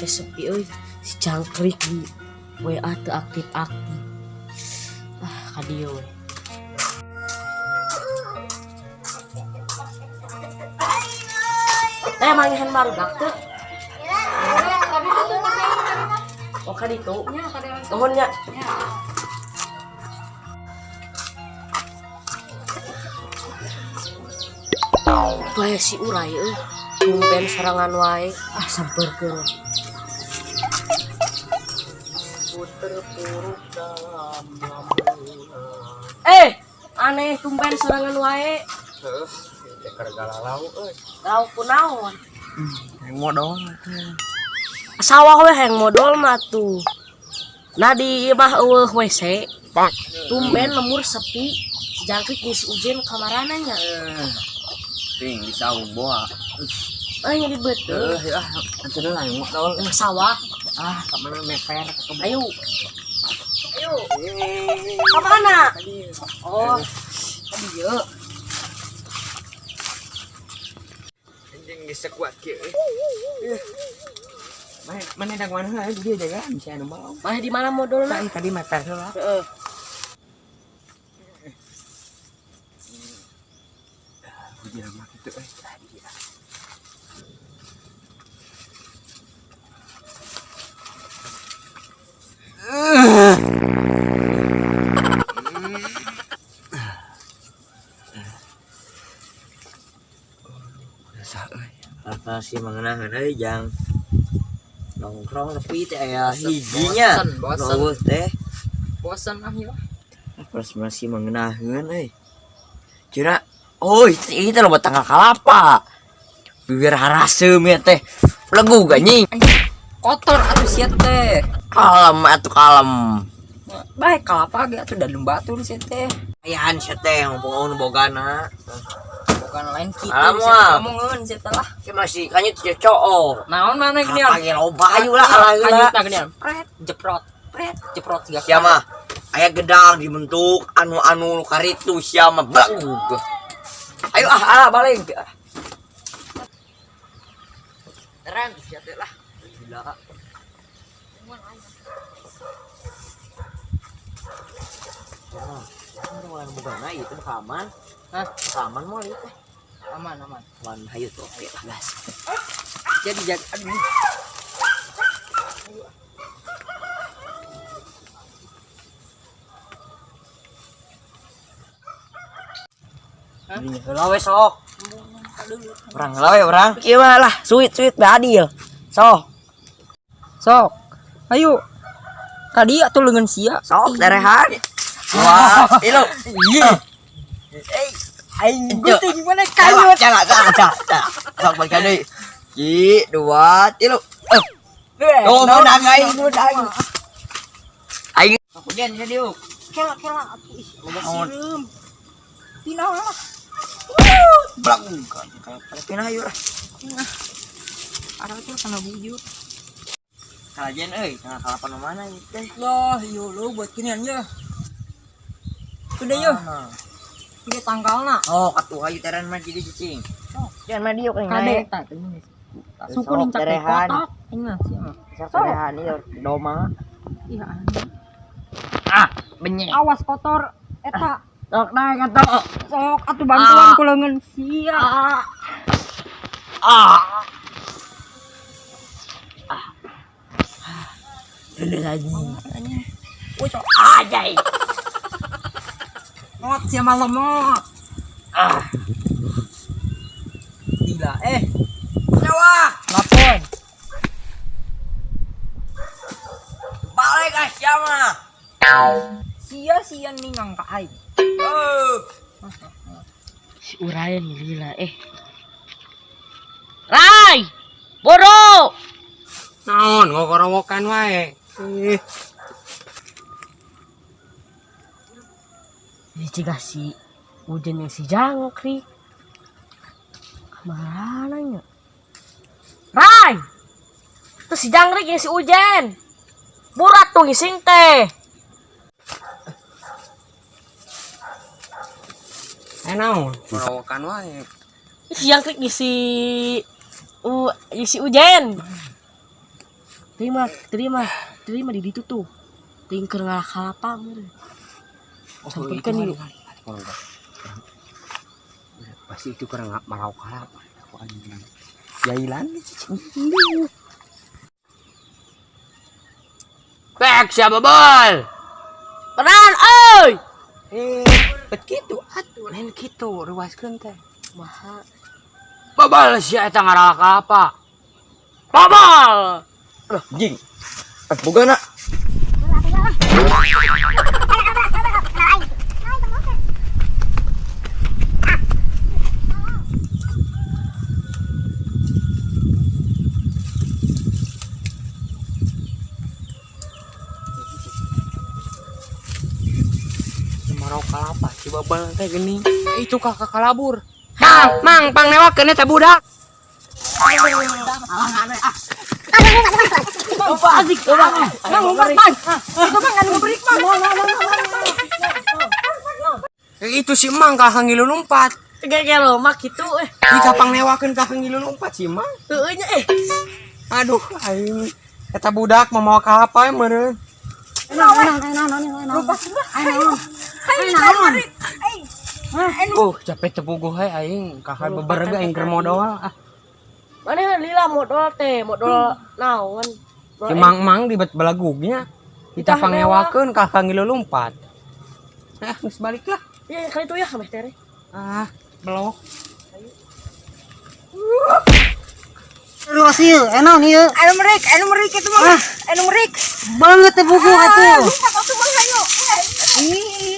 teh sepi euy. Si Jangkrik di WA teu aktif-aktif. Ka dieu we. Mangihan barudak teu. Oh ka ditu. Nuhun nya. Bae si urai euy. Tumben serangan wae. Sampeurkeun. Terpuruk dalam lamunan. Aneh tumben serangan wae. Heeh, ceker galalau euy. Galau kunaon? Yang modal. Sawah we hang modal mah tuh. Nah di imah eueuh WC. Tumben lemur sepi. Jangkrik geus ujen kamarana nya. Ting di saung boa. Nya ribet teuh. Anceun lah yang modal. Sawah. Ka mana meper ka kebun. Ayo. Ka mana? Oh. Ka dieu. Anjing geus sekuat kieu. Mana dak mana di dieu jaga bisa anu bawa. Mah di mana modalna? Tadi meper heula. Heeh. Dia mah kitu euy. Apa sih mengenahan euy jang nongkrong tapi teh aya hijinya bosan teh Bosan ah ieu. pas masih mengenahan euy cira oh itu loba tanggal kalapa bibir haraseum ya teh legu ganying Kotor atuh sia teh. kalem Baik kalapa ge atuh dalem batur sia teh. ayaan sia teh ngomong bogana Bukan lain kitu Alam, sia ngomongkeun sia teh lah. ki masih kanyut cocok Naon mana geunian? panggil loba ayu lah Kanyut ala na geunian. Pret, jeprot siga. sia mah aya gedang dibentuk anu karitu sia mah blagug ayo balik terang sia teh lah gila Mulai bogana ieu teh aman. Hah, aman moal ieu teh. Aman. Wan hayu tuh oke lah gas. Jadi aduh. Ini heula we sok. Urang heula we urang. Ieu mah lah sweet bae adil. Sok. Ayo. Tadi atuh leungeun sia. Sok darehan. Wah, ilu. Iya. Aing geuting mana kayut. Jangan. Sok balik deui. 1 2 3. Oh, menang aing. Aing kemudian ya diuk. Kela atuh ih. Loba sireum. Pinaw lah. Blak. Pinah yuk lah. Ada tuh kana bujur. Kalajen euy, tengah kalapan mana ieu teh? Lah, yo lo buat ginian ya. Udah yo. Ini tanggalna. Oh, atuh hayu teran mah jadi cicing. Jangan mah diuk Kade naik. tak ini. Suku ning cak kotak. Ingat sih mah. Sok terehan ieu doma. Iya. Benyek. Awas kotor eta. Sok naik atuh. Sok atuh bantuan ku leungeun sia. Dulu lagi. Woi, sok Ajay. mot sia malam mot. Gila Nyawa. lapon. Balik ah siapa? Sia ningang ka aing. Si urai nih lila Rai! Bodoh! Naon ngokorowokan wae. Ini cegah si hujan yang si Jangkrik. Kemana nya? Rai! Itu si Jangkrik yang si Ujen. Burat tuh ngising teh. Naon ngokorowokan wae. Si Jangkrik ngisi Ujen. terima di ditu tuh. Tingker ngalah kalapa meureun. Sampurkeun yuk. Pasti itu karena marau kalapa. Aku anjing. Jailan. Pek siapa bol? Kenan euy. Begitu atuh lain kitu ruaskeun teh. Maha. Babal si eta ngarak apa? Babal. Jing. Bogana. Marau kalapa si babal teh geuning. Itu kakak kalabur. Mang pangnewakeun eta budak. Apa azik? Itu si Mang kakak ngilulumpat. Gelo mak kitu Jika pangnewakeun kakak ngilulumpat si Mang. Heueuh nya Aduh aing eta budak mamawa kalapa meureun. Capek tepuguh he aing kakak beberega aing keur modal. Mana lila modal teh, modal naon? Si Mang di belagugnya. Kita pangewakeun kakak ngilulumpat. Geus balik lah. Ya kali itu ya kabeh teh. Belok. Lu sih, enak nih ya. Anu merik itu mah. Anu merik. Banget teh buku atuh. Lupa kau tuh mah hayu. Ih,